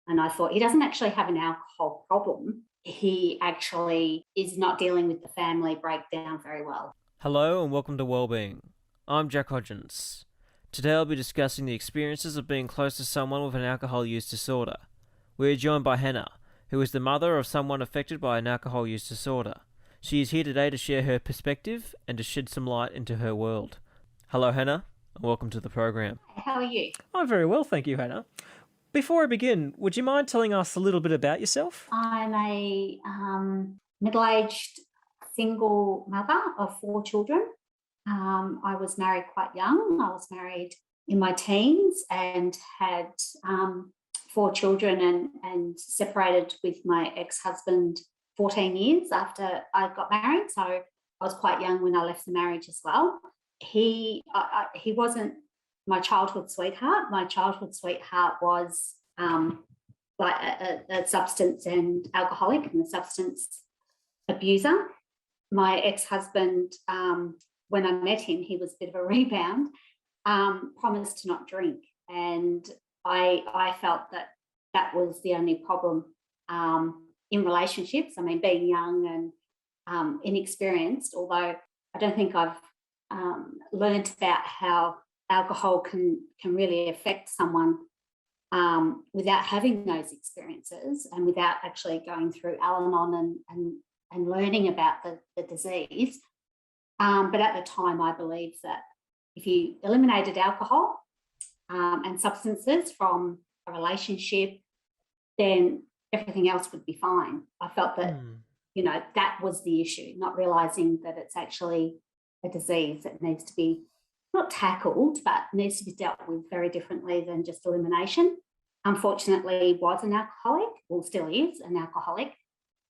And I thought, he doesn't actually have an alcohol problem. He actually is not dealing with the family breakdown very well. Hello and welcome to Wellbeing. I'm Jack Hodgins. Today I'll be discussing the experiences of being close to someone with an alcohol use disorder. We are joined by Hannah, who is the mother of someone affected by an alcohol use disorder. She is here today to share her perspective and to shed some light into her world. Hello Hannah, and welcome to the program. How are you? I'm very well, thank you, Hannah. Before I begin, would you mind telling us a little bit about yourself? I'm a middle-aged single mother of 4 children. I was married quite young. I was married in my teens and had 4 children and separated with my ex-husband 14 years after I got married. So I was quite young when I left the marriage as well. He wasn't my childhood sweetheart. My childhood sweetheart was like a substance and alcoholic and a substance abuser. My ex-husband, when I met him, he was a bit of a rebound, promised to not drink. And I felt that was the only problem in relationships. I mean, being young and inexperienced, although I don't think I've learned about how alcohol can really affect someone without having those experiences and without actually going through Al-Anon and learning about the disease. But at the time, I believed that if you eliminated alcohol and substances from a relationship, then everything else would be fine. I felt that, that was the issue, not realising that it's actually a disease that needs to be not tackled, but needs to be dealt with very differently than just elimination. Unfortunately, he was an alcoholic, or still is an alcoholic,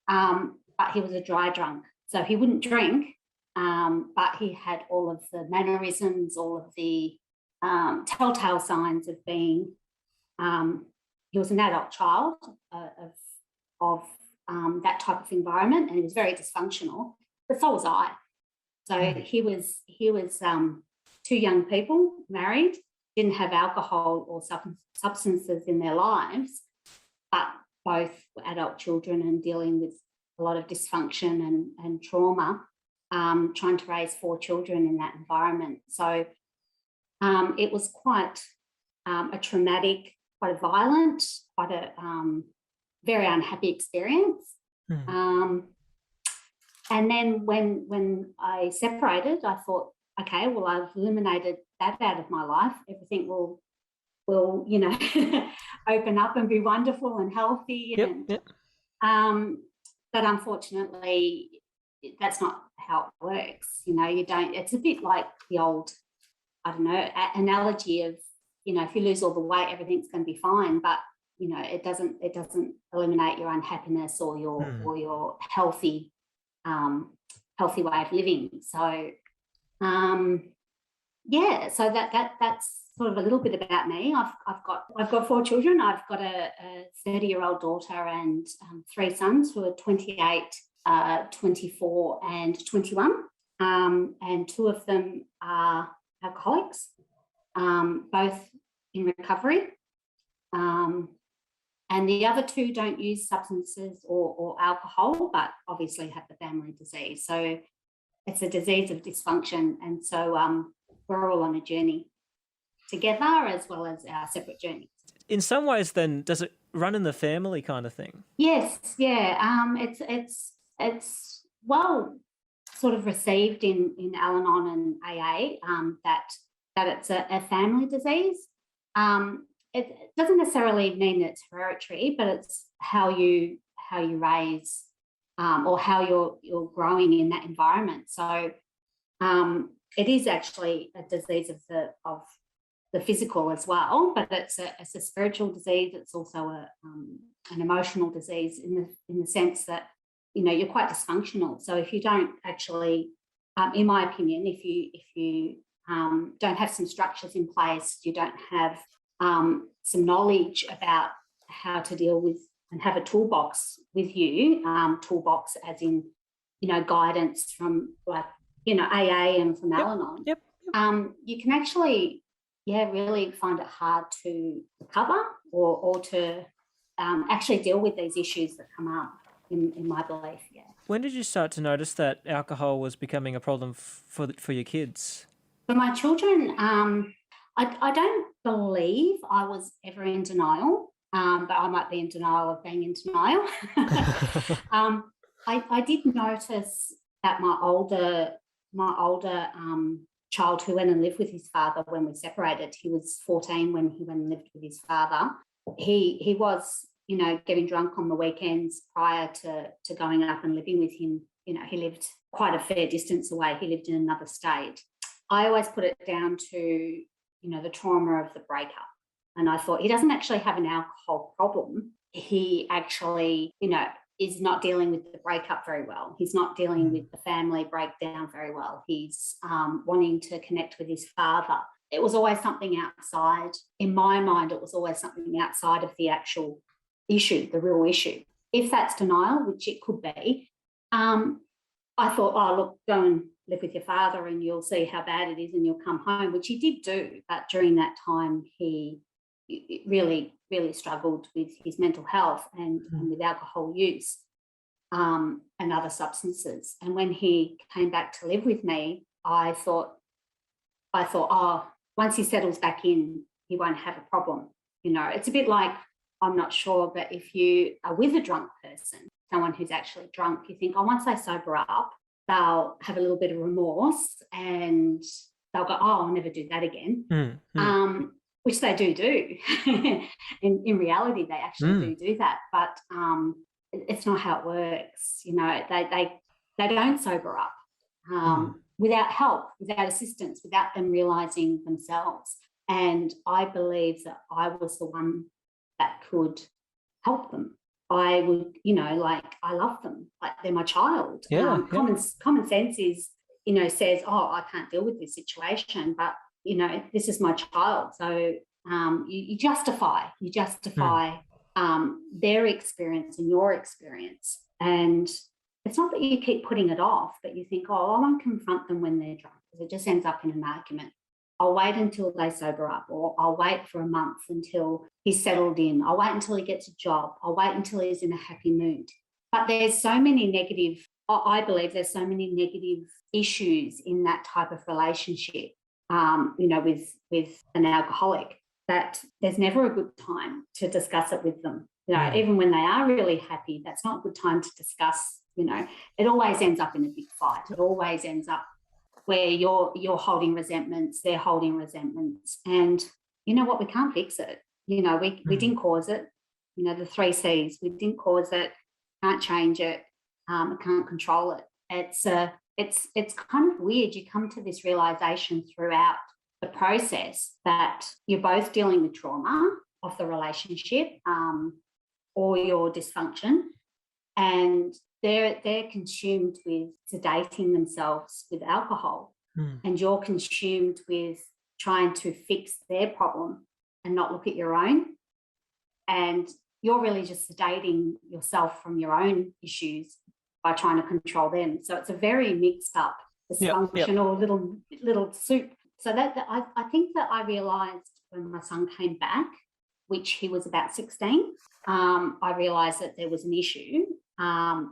but he was a dry drunk. So he wouldn't drink, but he had all of the mannerisms, all of the telltale signs of being, he was an adult child of that type of environment, and he was very dysfunctional, but so was I. So he was 2 young people, married, didn't have alcohol or substances in their lives, but both were adult children and dealing with a lot of dysfunction and trauma, trying to raise 4 children in that environment. So it was quite a traumatic, quite a violent, quite a very unhappy experience. And then when I separated, I thought, okay, well, I've eliminated that out of my life. Everything will open up and be wonderful and healthy. But unfortunately, that's not how it works. You don't. It's a bit like the old, analogy of, if you lose all the weight, everything's going to be fine. But it doesn't eliminate your unhappiness or your healthy way of living. So. So that's sort of a little bit about me. I've got 4 children. I've got a 30-year-old daughter and 3 sons who are 28, 24 and 21. And 2 of them are alcoholics, both in recovery. And the other 2 don't use substances or alcohol, but obviously have the family disease. So it's a disease of dysfunction, and so we're all on a journey together as well as our separate journeys. In some ways, then, does it run in the family kind of thing? Yes, yeah. It's well sort of received in Al-Anon and AA that it's a family disease. It doesn't necessarily mean it's hereditary, but it's how you raise. Or how you're growing in that environment. So it is actually a disease of the physical as well, but it's a spiritual disease. It's also an emotional disease in the sense that you're quite dysfunctional. So if you don't actually, in my opinion, if you don't have some structures in place, you don't have some knowledge about how to deal with and have a toolbox with you, toolbox as in, guidance from like, AA and from Al-Anon. Yep. You can actually, really find it hard to recover or to actually deal with these issues that come up in my belief. Yeah. When did you start to notice that alcohol was becoming a problem for your kids? For my children, I don't believe I was ever in denial, but I might be in denial of being in denial. I did notice that my older child who went and lived with his father when we separated, he was 14 when he went and lived with his father. He was, getting drunk on the weekends prior to going up and living with him. He lived quite a fair distance away. He lived in another state. I always put it down to, the trauma of the breakup. And I thought, he doesn't actually have an alcohol problem. He actually, is not dealing with the breakup very well. He's not dealing with the family breakdown very well. He's wanting to connect with his father. It was always something outside. In my mind, it was always something outside of the actual issue, the real issue. If that's denial, which it could be, I thought, oh, look, go and live with your father and you'll see how bad it is and you'll come home, which he did do. But during that time, he really, really struggled with his mental health and with alcohol use and other substances. And when he came back to live with me, I thought, oh, once he settles back in, he won't have a problem. It's a bit like, I'm not sure, but if you are with a drunk person, someone who's actually drunk, you think, oh, once they sober up, they'll have a little bit of remorse and they'll go, oh, I'll never do that again, which they do. in reality, they actually do that. But it's not how it works. They don't sober up without help, without assistance, without them realising themselves. And I believe that I was the one that could help them. I would, I love them, like they're my child. Common sense is, says, oh, I can't deal with this situation, but, this is my child. So you justify their experience and your experience. And it's not that you keep putting it off, but you think, oh, I won't confront them when they're drunk, because it just ends up in an argument. I'll wait until they sober up, or I'll wait for a month until he's settled in. I'll wait until he gets a job. I'll wait until he's in a happy mood. But there's so many negative, I believe there's so many negative issues in that type of relationship, with an alcoholic, that there's never a good time to discuss it with them. Even when they are really happy, that's not a good time to discuss. It always ends up in a big fight. It always ends up where you're holding resentments, they're holding resentments. And you know what, we can't fix it. We didn't cause it. The 3 C's, we didn't cause it, can't change it, can't control it. It's kind of weird. You come to this realisation throughout the process that you're both dealing with trauma of the relationship or your dysfunction, and they're consumed with sedating themselves with alcohol, and you're consumed with trying to fix their problem and not look at your own. And you're really just sedating yourself from your own issues by trying to control them. So it's a very mixed up, dysfunctional little soup. So that I think that I realised when my son came back, which he was about 16, I realised that there was an issue. And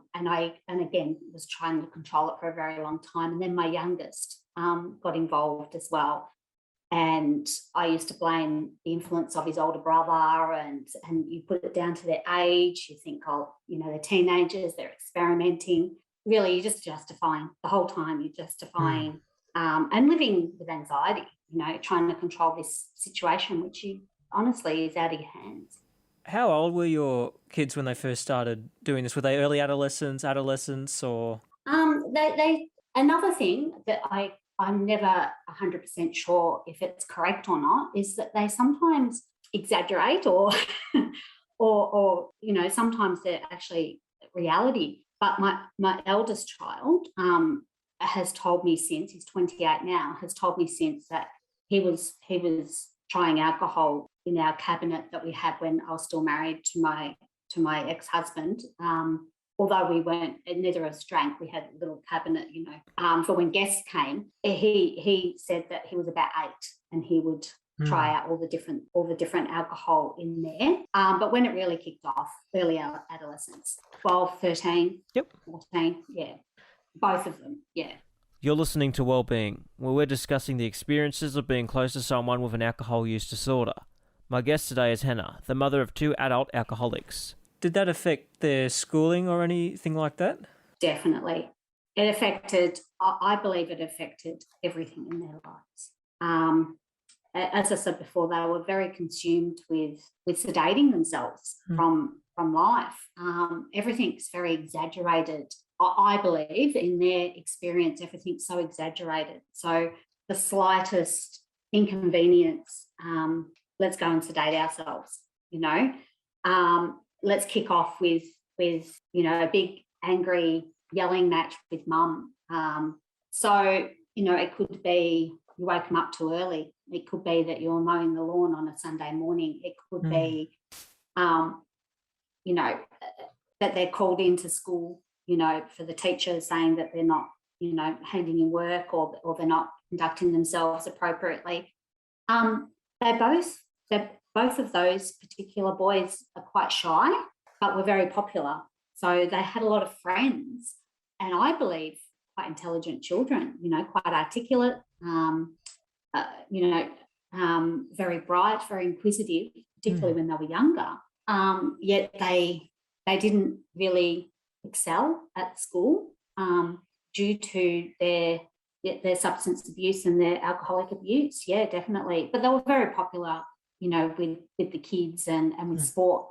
again was trying to control it for a very long time. And then my youngest got involved as well. And I used to blame the influence of his older brother, and you put it down to their age. You think, oh, they're teenagers, they're experimenting. Really, you're just justifying the whole time. You're justifying and living with anxiety, trying to control this situation, which honestly is out of your hands. How old were your kids when they first started doing this? Were they early adolescents, or? Another thing that I'm never 100% sure if it's correct or not is that they sometimes exaggerate or sometimes they're actually reality. But my eldest child has told me since, he's 28 now, has told me since that he was trying alcohol in our cabinet that we had when I was still married to my ex-husband. Although we weren't, neither of us drank, we had a little cabinet, for when guests came. He said that he was about 8 and he would try out all the different alcohol in there. But when it really kicked off, early adolescence, 12, 13, 14, yeah, both of them, yeah. You're listening to Wellbeing, where we're discussing the experiences of being close to someone with an alcohol use disorder. My guest today is Hannah, the mother of 2 adult alcoholics. Did that affect their schooling or anything like that? Definitely. It affected, I believe it affected everything in their lives. As I said before, they were very consumed with sedating themselves from life. Everything's very exaggerated. I believe in their experience, everything's so exaggerated. So the slightest inconvenience, let's go and sedate ourselves, let's kick off with a big angry yelling match with mum. So, it could be you wake them up too early. It could be that you're mowing the lawn on a Sunday morning. It could be, that they're called into school, for the teacher saying that they're not, handing in work or they're not conducting themselves appropriately. Both of those particular boys are quite shy, but were very popular. So they had a lot of friends, and I believe quite intelligent children, quite articulate, very bright, very inquisitive, particularly when they were younger. Yet they didn't really excel at school due to their substance abuse and their alcoholic abuse. Yeah, definitely. But they were very popular, with the kids and with sport.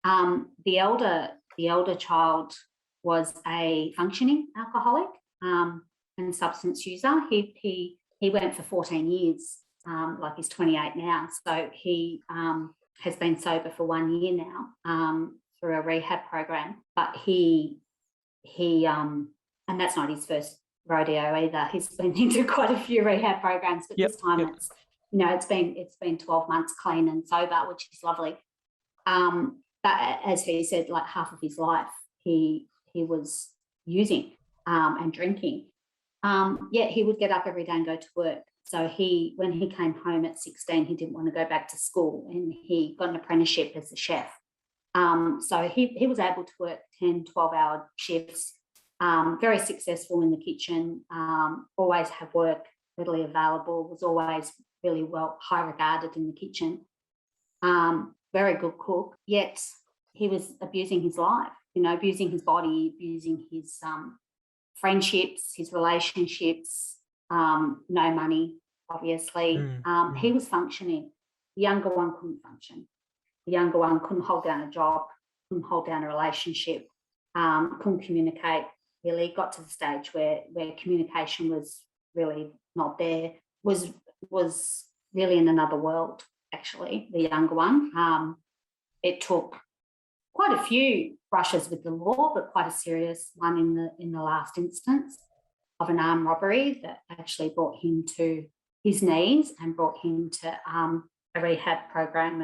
The elder child was a functioning alcoholic and substance user. He went for 14 years, he's 28 now. So he has been sober for 1 year now through a rehab program. But he and that's not his first rodeo either. He's been into quite a few rehab programs, but this time it's been 12 months clean and sober, which is lovely. But as he said, like half of his life he was using and drinking. Yet he would get up every day and go to work. So when he came home at 16, he didn't want to go back to school, and he got an apprenticeship as a chef. So he was able to work 10, 12-hour shifts, very successful in the kitchen, always have work readily available, was always really well high regarded in the kitchen, very good cook, yet he was abusing his life, abusing his body, abusing his friendships, his relationships, no money, obviously. He was functioning. The younger one couldn't function. The younger one couldn't hold down a job, couldn't hold down a relationship, couldn't communicate. Really got to the stage where communication was really not there, was really in another world, actually, the younger one. It took quite a few brushes with the law, but quite a serious one in the last instance of an armed robbery that actually brought him to his knees and brought him to a rehab program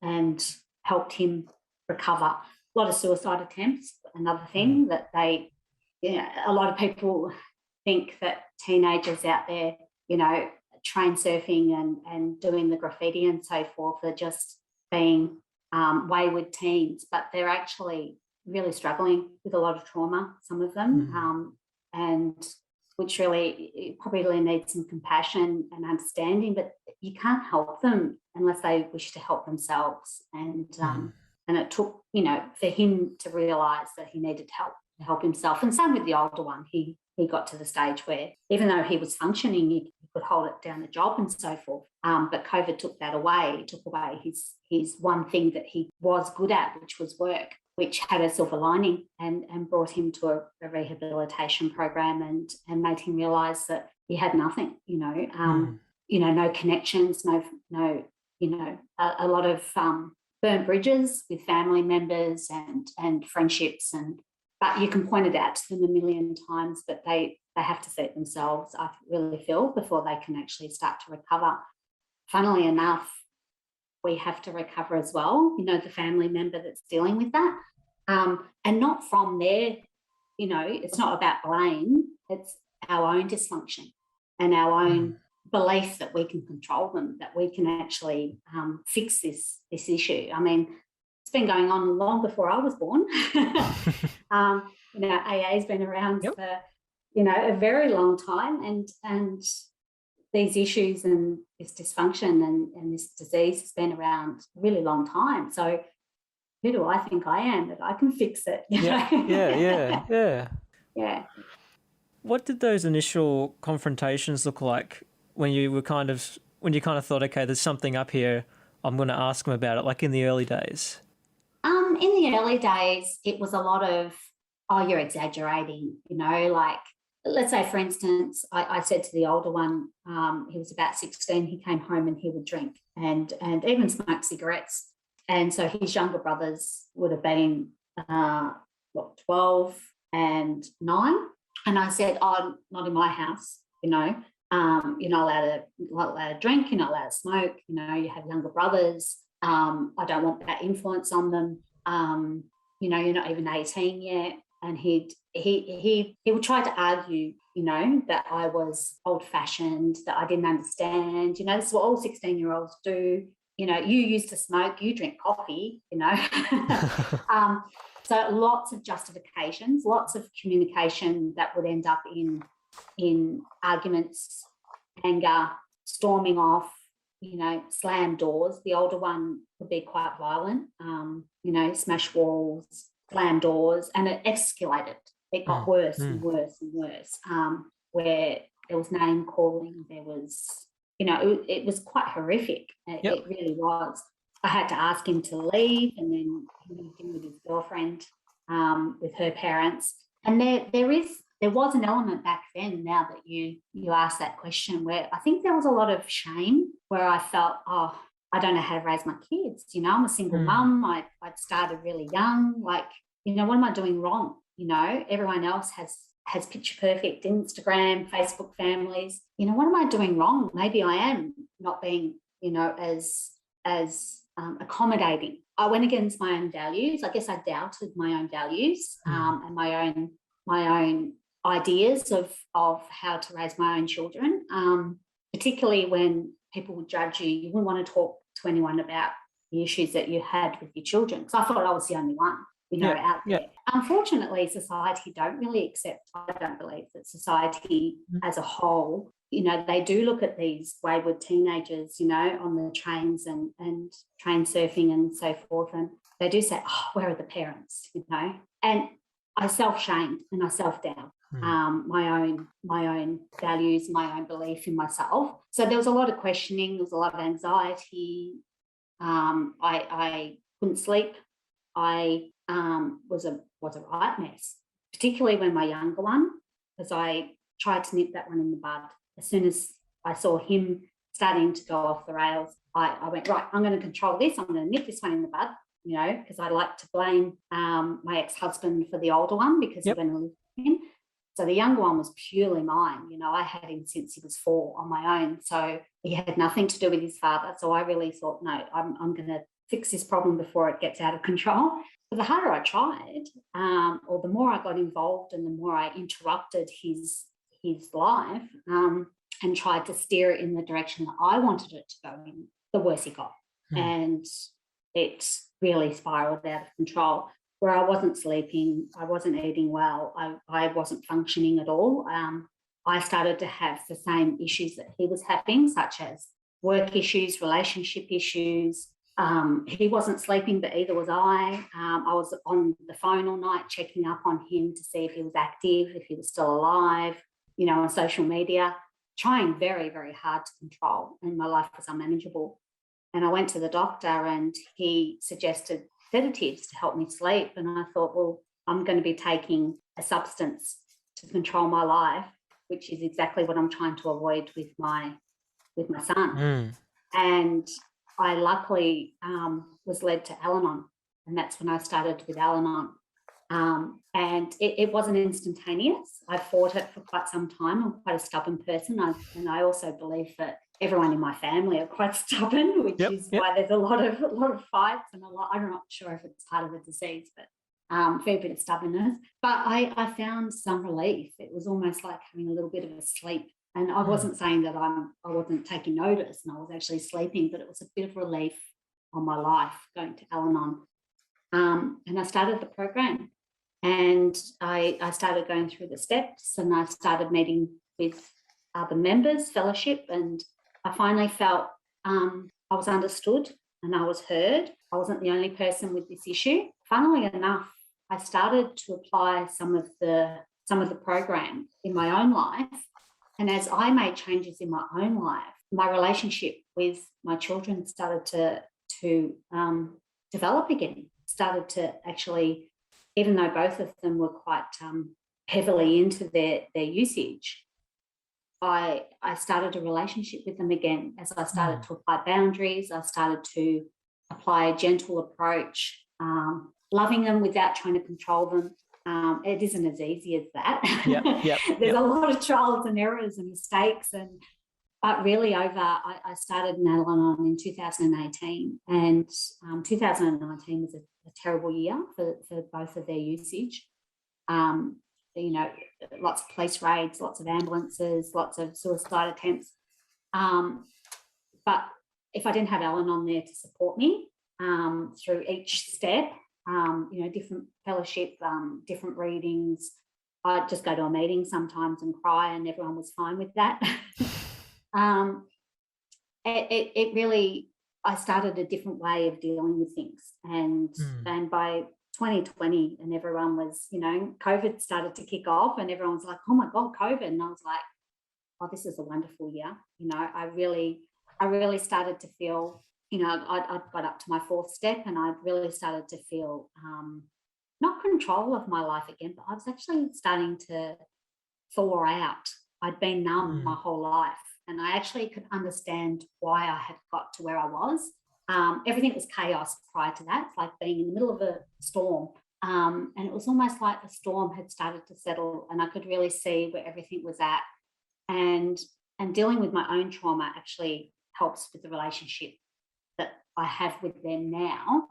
and helped him recover. A lot of suicide attempts, another thing that a lot of people think that teenagers out there, train surfing and doing the graffiti and so forth are just being wayward teens, but they're actually really struggling with a lot of trauma, some of them, and which really probably needs some compassion and understanding, but you can't help them unless they wish to help themselves. And it took, for him to realise that he needed help to help himself. And same with the older one. He got to the stage where even though he was functioning, he could hold it down the job and so forth. But COVID took that away. It took away his one thing that he was good at, which was work, which had a silver lining and brought him to a rehabilitation program and made him realise that he had nothing, no connections, no a lot of burnt bridges with family members and friendships, but you can point it out to them a million times, but they have to see it themselves, I really feel, before they can actually start to recover. Funnily enough, we have to recover as well, the family member that's dealing with that, and not from their, it's not about blame, it's our own dysfunction and our own belief that we can control them, that we can actually fix this issue. I mean, it's been going on long before I was born. AA's been around for, a very long time, and these issues and this dysfunction and this disease has been around a really long time. So who do I think I am that I can fix it? Yeah. What did those initial confrontations look like when you kind of thought, okay, there's something up here, I'm going to ask them about it, like in the early days? In the early days, it was a lot of, oh, you're exaggerating, like, let's say, for instance, I said to the older one, he was about 16, he came home and he would drink and even smoke cigarettes. And so his younger brothers would have been, 12 and 9. And I said, oh, not in my house, you're not allowed to drink, you're not allowed to smoke, you have younger brothers. I don't want that influence on them. You're not even 18 yet. And he would try to argue, that I was old-fashioned, that I didn't understand. This is what all 16-year-olds do. You used to smoke, you drink coffee, So lots of justifications, lots of communication that would end up in arguments, anger, storming off, slam doors. The older one would be quite violent, smash walls, slam doors, and it escalated. It got worse and worse and worse, where there was name calling, there was, it was quite horrific. It really was. I had to ask him to leave, and then he moved in with his girlfriend, with her parents. And there was an element back then, now that you asked that question, where I think there was a lot of shame, where I felt, oh, I don't know how to raise my kids. I'm a single mum. I'd started really young. Like, what am I doing wrong? Everyone else has picture perfect Instagram, Facebook families. What am I doing wrong? Maybe I am not being, as accommodating. I went against my own values. I guess I doubted my own values, and my own ideas of how to raise my own children, particularly when people would judge you. You wouldn't want to talk to anyone about the issues that you had with your children, because I thought I was the only one, out there. Unfortunately, society don't really accept. I don't believe that society as a whole, they do look at these wayward teenagers, on the trains and train surfing and so forth, and they do say, oh, where are the parents, And I self-shamed and I self-doubt my own values, my own belief in myself. So there was a lot of questioning, there was a lot of anxiety. I couldn't sleep. I was a right mess, particularly when my younger one, because I tried to nip that one in the bud. As soon as I saw him starting to go off the rails, I went, right, I'm going to control this. I'm going to nip this one in the bud, because I like to blame my ex-husband for the older one, because he went and lived with him. So the younger one was purely mine. I had him since he was 4 on my own. So he had nothing to do with his father. So I really thought, no, I'm going to fix this problem before it gets out of control. But the harder I tried, or the more I got involved and the more I interrupted his life, and tried to steer it in the direction that I wanted it to go in, the worse it got. And it really spiraled out of control, where I wasn't sleeping, I wasn't eating well, I wasn't functioning at all. I started to have the same issues that he was having, such as work issues, relationship issues. He wasn't sleeping, but either was I. I was on the phone all night checking up on him to see if he was active, if he was still alive, on social media, trying very, very hard to control, and my life was unmanageable. And I went to the doctor and he suggested sedatives to help me sleep. And I thought, well, I'm going to be taking a substance to control my life, which is exactly what I'm trying to avoid with my son. And I luckily was led to Al-Anon, and that's when I started with Al-Anon. And it wasn't instantaneous. I fought it for quite some time. I'm quite a stubborn person, and I also believe that everyone in my family are quite stubborn, which is why there's a lot of fights and I'm not sure if it's part of the disease, but fair bit of stubbornness. But I found some relief. It was almost like having a little bit of a sleep And I wasn't saying that I wasn't taking notice and I was actually sleeping, but it was a bit of relief on my life going to Al-Anon. And I started the program, and I started going through the steps, and I started meeting with other members, fellowship, and I finally felt I was understood and I was heard. I wasn't the only person with this issue. Funnily enough, I started to apply some of the program in my own life. And as I made changes in my own life, my relationship with my children started to develop again, started to actually, even though both of them were quite heavily into their usage, I started a relationship with them again. As I started to apply boundaries, I started to apply a gentle approach, loving them without trying to control them. It isn't as easy as that. There's a lot of trials and errors and mistakes, but really I started an Al-Anon in 2018, and 2019 was a terrible year for both of their usage. Lots of police raids, lots of ambulances, lots of suicide attempts. But if I didn't have Al-Anon there to support me through each step, different fellowship, different readings, I'd just go to a meeting sometimes and cry, and everyone was fine with that. It really, I started a different way of dealing with things, and by 2020, and everyone was, COVID started to kick off, and everyone was like, oh my God, COVID. And I was like, oh, this is a wonderful year. I really started to feel, I got up to my fourth step, and I really started to feel not control of my life again, but I was actually starting to thaw out. I'd been numb my whole life, and I actually could understand why I had got to where I was. Everything was chaos prior to that. It's like being in the middle of a storm. And it was almost like the storm had started to settle, and I could really see where everything was at. And dealing with my own trauma actually helps with the relationship that I have with them now,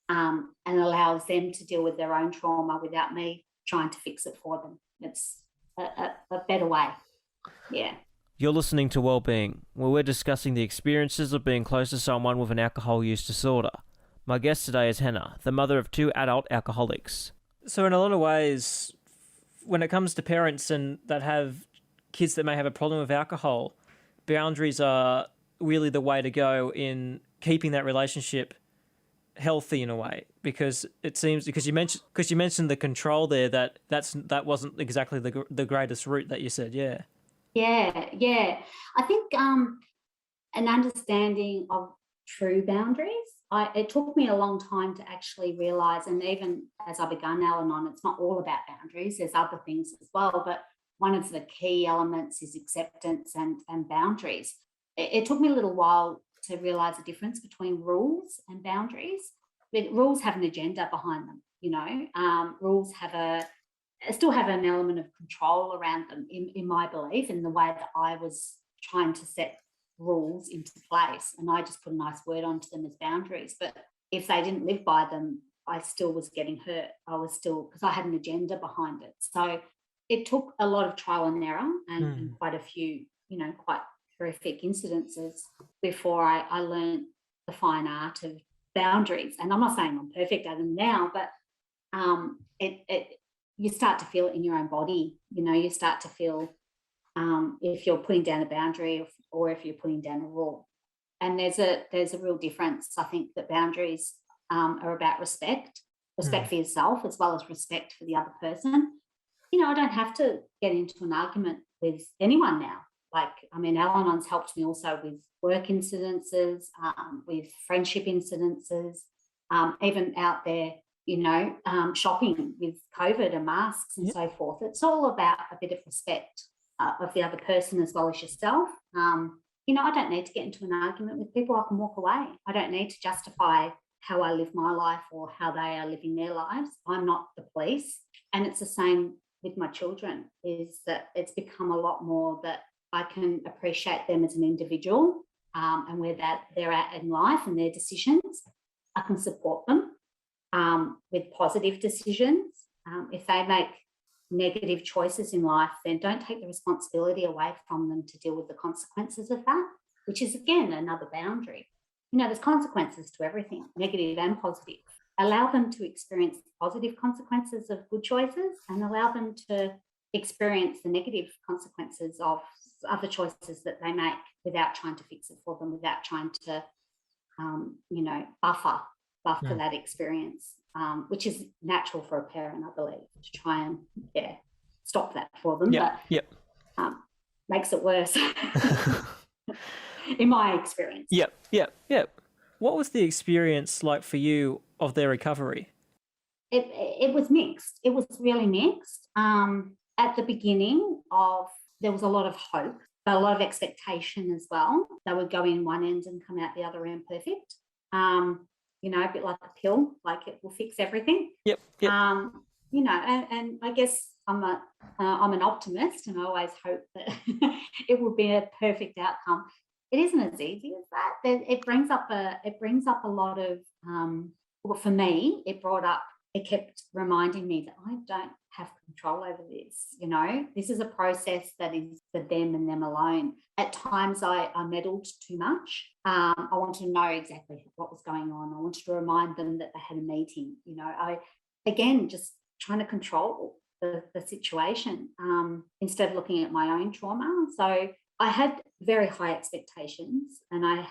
and allows them to deal with their own trauma without me trying to fix it for them. It's a better way. Yeah. You're listening to Wellbeing, where we're discussing the experiences of being close to someone with an alcohol use disorder. My guest today is Hannah, the mother of 2 adult alcoholics. So in a lot of ways, when it comes to parents and that have kids that may have a problem with alcohol, boundaries are really the way to go in keeping that relationship healthy in a way, because it seems, because you mentioned the control there, that wasn't exactly the greatest route that you said. Yeah. I think an understanding of true boundaries. It took me a long time to actually realise, and even as I began Al-Anon, it's not all about boundaries. There's other things as well, but one of the key elements is acceptance and boundaries. It took me a little while to realise the difference between rules and boundaries. But rules have an agenda behind them, rules still have an element of control around them, in my belief, in the way that I was trying to set rules into place, and I just put a nice word onto them as boundaries. But if they didn't live by them, I still was getting hurt. Because I had an agenda behind it. So it took a lot of trial and error and quite a few, quite horrific incidences before I learned the fine art of boundaries. And I'm not saying I'm perfect at them now, but you start to feel it in your own body. You start to feel if you're putting down a boundary or if you're putting down a rule. And there's a real difference. I think that boundaries are about respect for yourself as well as respect for the other person. I don't have to get into an argument with anyone now. Al-Anon's helped me also with work incidences, with friendship incidences, even out there, shopping with COVID and masks and so forth. It's all about a bit of respect of the other person as well as yourself. I don't need to get into an argument with people. I can walk away. I don't need to justify how I live my life or how they are living their lives. I'm not the police. And it's the same with my children, is that it's become a lot more that I can appreciate them as an individual, and where that they're at in life and their decisions. I can support them with positive decisions. If they make negative choices in life, then don't take the responsibility away from them to deal with the consequences of that, which is, again, another boundary. There's consequences to everything, negative and positive. Allow them to experience the positive consequences of good choices and allow them to experience the negative consequences of other choices that they make without trying to fix it for them, without trying to, buffer that experience, which is natural for a parent, I believe, to try and, stop that for them. But makes it worse in my experience. Yep. What was the experience like for you of their recovery? It was mixed. It was really mixed. At the beginning there was a lot of hope, but a lot of expectation as well. They would go in one end and come out the other end perfect. A bit like a pill, like it will fix everything. Yep. And I guess I'm an optimist, and I always hope that it will be a perfect outcome. It isn't as easy as that. It brings up a lot of for me, it kept reminding me that I don't have control over this. This is a process that is for them and them alone. At times I meddled too much. I wanted to know exactly what was going on. I wanted to remind them that they had a meeting. Just trying to control the situation instead of looking at my own trauma. So I had very high expectations, and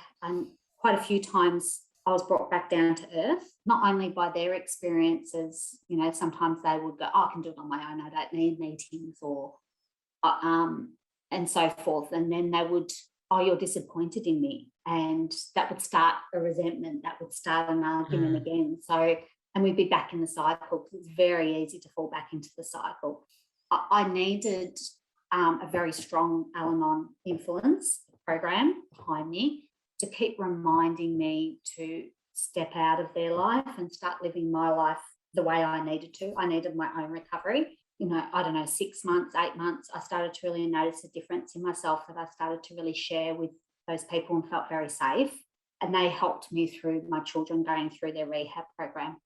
quite a few times I was brought back down to earth, not only by their experiences. Sometimes they would go, I can do it on my own, I don't need meetings, or and so forth. And then they would, you're disappointed in me. And that would start a resentment, that would start an argument again. So, and we'd be back in the cycle, because it's very easy to fall back into the cycle. I needed a very strong Al-Anon influence program behind me to keep reminding me to step out of their life and start living my life the way I needed to. I needed my own recovery. 6 months, 8 months, I started to really notice a difference in myself, that I started to really share with those people and felt very safe. And they helped me through my children going through their rehab program,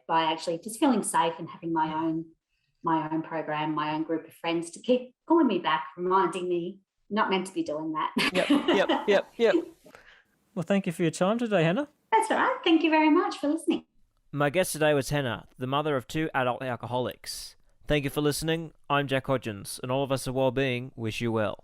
by actually just feeling safe and having my own program, my own group of friends to keep pulling me back, reminding me not meant to be doing that. Yep. Well, thank you for your time today, Hannah. That's all right. Thank you very much for listening. My guest today was Hannah, the mother of 2 adult alcoholics. Thank you for listening. I'm Jack Hodgins, and all of us at Wellbeing wish you well.